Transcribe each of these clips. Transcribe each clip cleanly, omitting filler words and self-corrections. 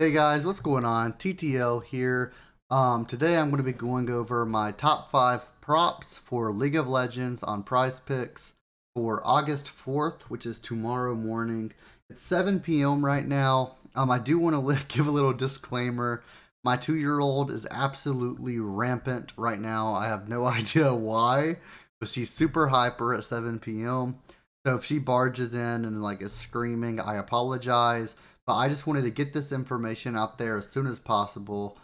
Hey guys, what's going on? TTL here. Today I'm going to be going over my top 5 props for League of Legends on PrizePicks for August 4th, which is tomorrow morning. It's 7 p.m. right now. I do want to give a little disclaimer. My 2-year-old is absolutely rampant right now. I have no idea why, but she's super hyper at 7 p.m. So if she barges in and is screaming, I apologize, but I just wanted to get this information out there as soon as possible.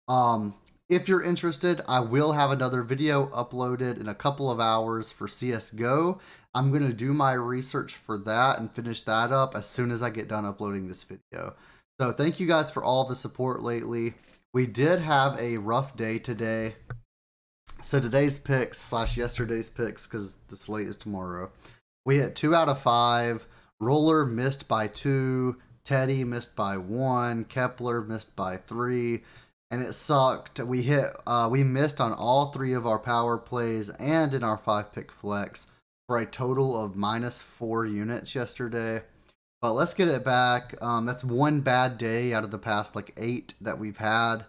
Um, if you're interested, I will have another video uploaded in a couple of hours for CSGO. I'm going to do my research for that and finish that up as soon as I get done uploading this video. So thank you guys for all the support lately. We did have a rough day today. So today's picks slash yesterday's picks, because the slate is tomorrow. We hit 2 out of 5. Roller missed by 2. Teddy missed by 1. Kepler missed by 3. And it sucked. We missed on all 3 of our power plays and in our 5-pick flex for a total of -4 units yesterday. But let's get it back. That's one bad day out of the past 8 that we've had.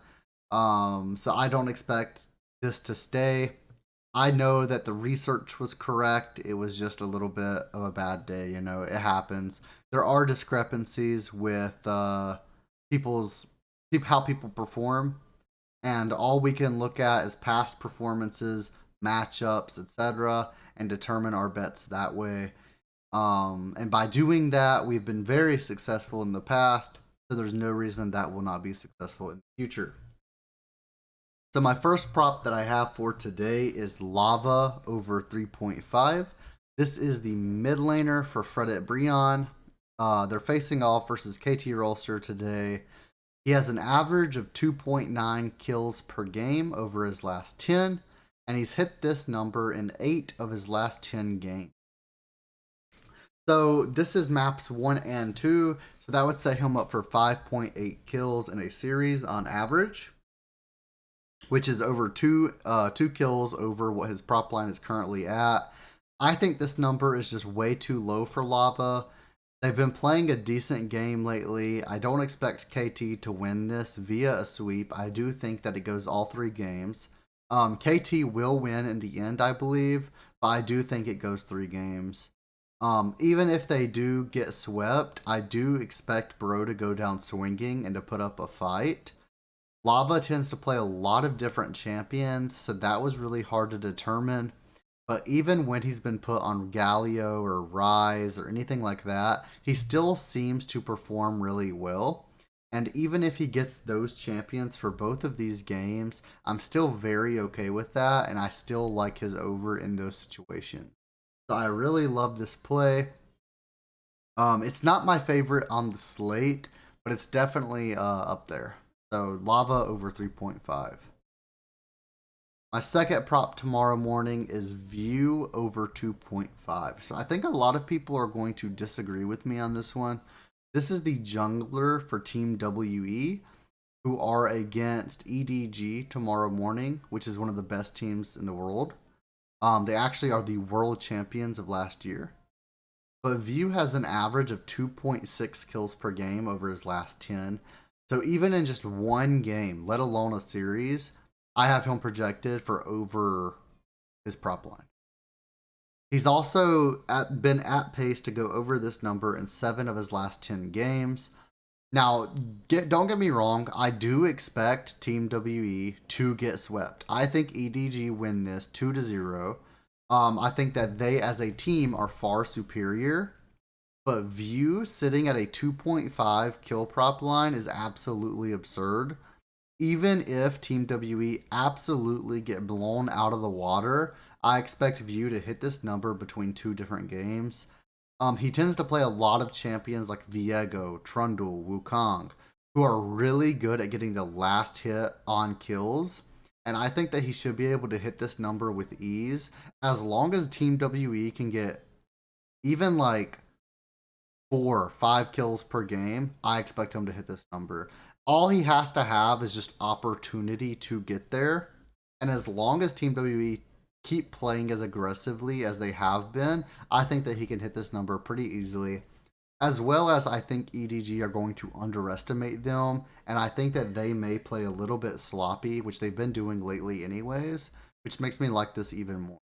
So I don't expect this to stay. I know that the research was correct. It was just a little bit of a bad day. It happens. There are discrepancies with how people perform, and all we can look at is past performances, matchups, etc., and determine our bets that way. And by doing that, we've been very successful in the past, so there's no reason that will not be successful in the future. So my first prop that I have for today is Lava over 3.5. This is the mid laner for Fredit Breon. They're facing off versus KT Rolster today. He has an average of 2.9 kills per game over his last 10, and he's hit this number in 8 of his last 10 games. So this is maps 1 and 2, so that would set him up for 5.8 kills in a series on average, which is over two kills over what his prop line is currently at. I think this number is just way too low for Lava. They've been playing a decent game lately. I don't expect KT to win this via a sweep. I do think that it goes all 3 games. KT will win in the end, I believe, but I do think it goes 3 games. Even if they do get swept, I do expect Bro to go down swinging and to put up a fight. Lava tends to play a lot of different champions, so that was really hard to determine. But even when he's been put on Galio or Rise or anything like that, he still seems to perform really well. And even if he gets those champions for both of these games, I'm still very okay with that, and I still like his over in those situations. So I really love this play. It's not my favorite on the slate, but it's definitely up there. So Lava over 3.5. My second prop tomorrow morning is View over 2.5. So I think a lot of people are going to disagree with me on this one. This is the jungler for Team WE, who are against EDG tomorrow morning, which is one of the best teams in the world. They actually are the world champions of last year. But View has an average of 2.6 kills per game over his last 10. So even in just one game, let alone a series, I have him projected for over his prop line. He's also been at pace to go over this number in 7 of his last 10 games. Now, don't get me wrong, I do expect Team WE to get swept. I think EDG win this 2-0. I think that they as a team are far superior. But View sitting at a 2.5 kill prop line is absolutely absurd. Even if Team WE absolutely get blown out of the water, I expect View to hit this number between 2 different games. He tends to play a lot of champions like Viego, Trundle, Wukong, who are really good at getting the last hit on kills. And I think that he should be able to hit this number with ease as long as Team WE can get even 4-5 kills per game. I expect him to hit this number. All he has to have is just opportunity to get there. And as long as Team WE keep playing as aggressively as they have been, I think that he can hit this number pretty easily. as well as I think EDG are going to underestimate them, and I think that they may play a little bit sloppy, which they've been doing lately anyways, which makes me like this even more.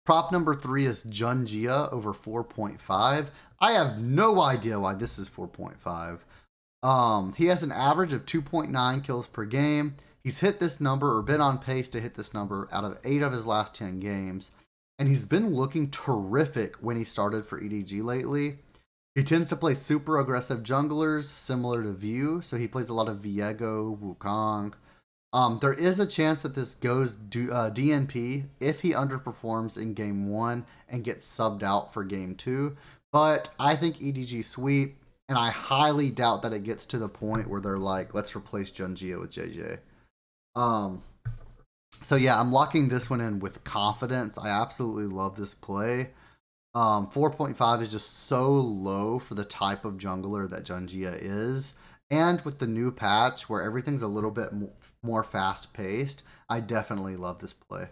Prop number 3 is Jundia over 4.5. I have no idea why this is 4.5. He has an average of 2.9 kills per game. He's hit this number or been on pace to hit this number out of 8 of his last 10 games. And he's been looking terrific when he started for EDG lately. He tends to play super aggressive junglers similar to View, so he plays a lot of Viego, Wukong. There is a chance that this goes DNP if he underperforms in game 1 and gets subbed out for game 2. But I think EDG sweep, and I highly doubt that it gets to the point where they're like, let's replace Jungia with JJ. So yeah, I'm locking this one in with confidence. I absolutely love this play. 4.5 is just so low for the type of jungler that Jungia is. And with the new patch where everything's a little bit more fast paced, I definitely love this play.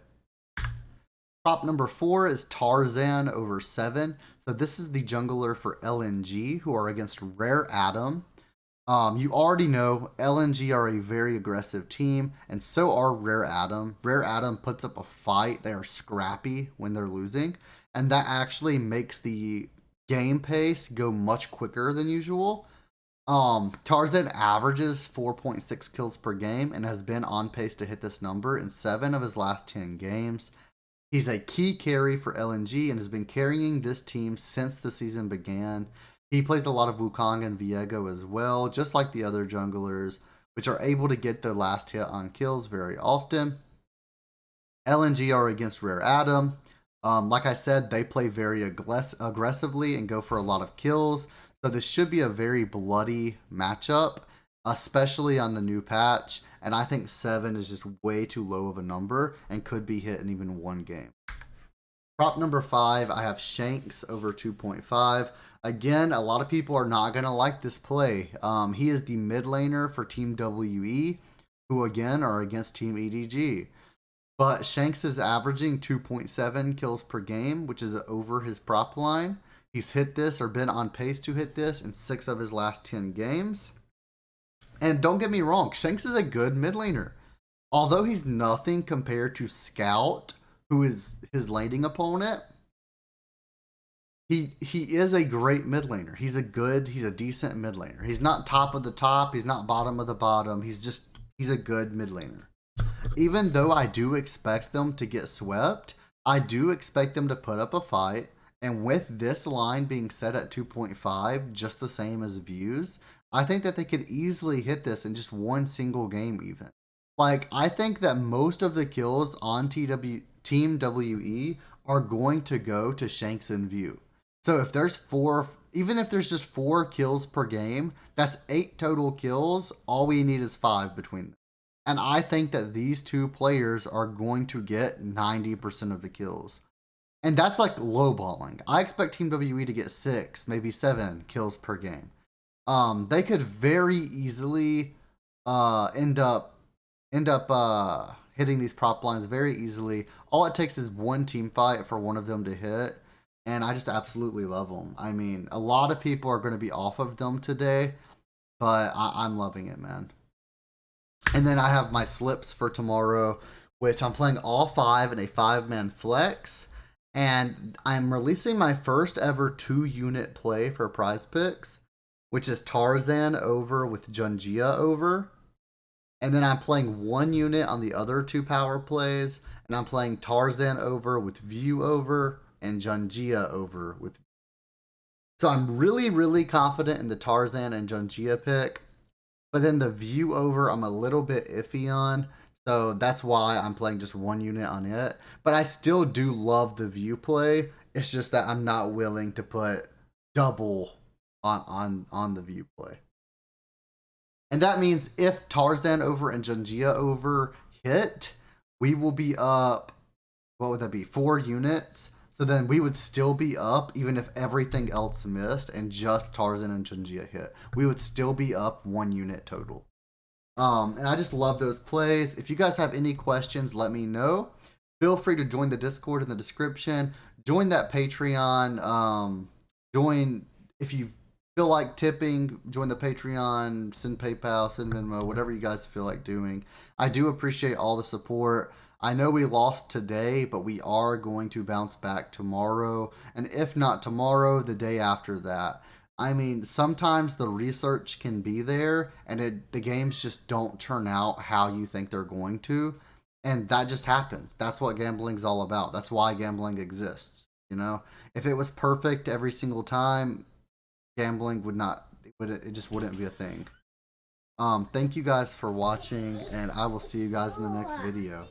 Prop number 4 is Tarzan over 7. So this is the jungler for LNG who are against Rare Adam. You already know LNG are a very aggressive team, and so are Rare Adam. Rare Adam puts up a fight. They are scrappy when they're losing, and that actually makes the game pace go much quicker than usual. Tarzan averages 4.6 kills per game and has been on pace to hit this number in 7 of his last 10 games. He's a key carry for LNG and has been carrying this team since the season began. He plays a lot of Wukong and Viego as well, just like the other junglers, which are able to get the last hit on kills very often. LNG are against Rare Adam. Like I said, they play very aggressively and go for a lot of kills. So this should be a very bloody matchup, especially on the new patch. And I think 7 is just way too low of a number and could be hit in even one game. Prop number 5, I have Shanks over 2.5. Again, a lot of people are not going to like this play. He is the mid laner for Team WE, who again are against Team EDG. But Shanks is averaging 2.7 kills per game, which is over his prop line. He's hit this or been on pace to hit this in 6 of his last 10 games. And don't get me wrong, Shanks is a good mid laner. Although he's nothing compared to Scout, who is his laning opponent, he is a great mid laner. He's a decent mid laner. He's not top of the top, he's not bottom of the bottom. He's a good mid laner. Even though I do expect them to get swept, I do expect them to put up a fight. And with this line being set at 2.5, just the same as views, I think that they could easily hit this in just one single game even. Like, I think that most of the kills on Team WE are going to go to Shanks and View. So if there's even if there's just 4 kills per game, that's 8 total kills. All we need is 5 between them. And I think that these two players are going to get 90% of the kills. And that's like lowballing. I expect Team WE to get 6, maybe 7 kills per game. They could very easily end up hitting these prop lines very easily. All it takes is one team fight for one of them to hit, and I just absolutely love them. I mean, a lot of people are going to be off of them today, but I'm loving it, man. And then I have my slips for tomorrow, which I'm playing all 5 in a 5-man flex. And I'm releasing my first ever 2-unit play for PrizePicks, which is Tarzan Over with Jundia Over. And then I'm playing 1 unit on the other 2 power plays. And I'm playing Tarzan Over with View Over and Jundia Over with. So I'm really, really confident in the Tarzan and Jungia pick. But then the View Over, I'm a little bit iffy on. So that's why I'm playing just 1 unit on it. But I still do love the View play. It's just that I'm not willing to put double on the View play. And that means if Tarzan Over and Jungia Over hit, we will be up, what would that be, 4 units. So then we would still be up even if everything else missed and just Tarzan and Jungia hit. We would still be up 1 unit total. And I just love those plays. If you guys have any questions, let me know. Feel free to join the Discord in the description. Join that Patreon join if you feel like tipping, join the Patreon, send PayPal, send Venmo, whatever you guys feel like doing. I do appreciate all the support. I know we lost today, but we are going to bounce back tomorrow. And if not tomorrow, the day after that. I mean, sometimes the research can be there and the games just don't turn out how you think they're going to. And that just happens. That's what gambling's all about. That's why gambling exists. You know, if it was perfect every single time, gambling would not, it just wouldn't be a thing. Thank you guys for watching, and I will see you guys in the next video.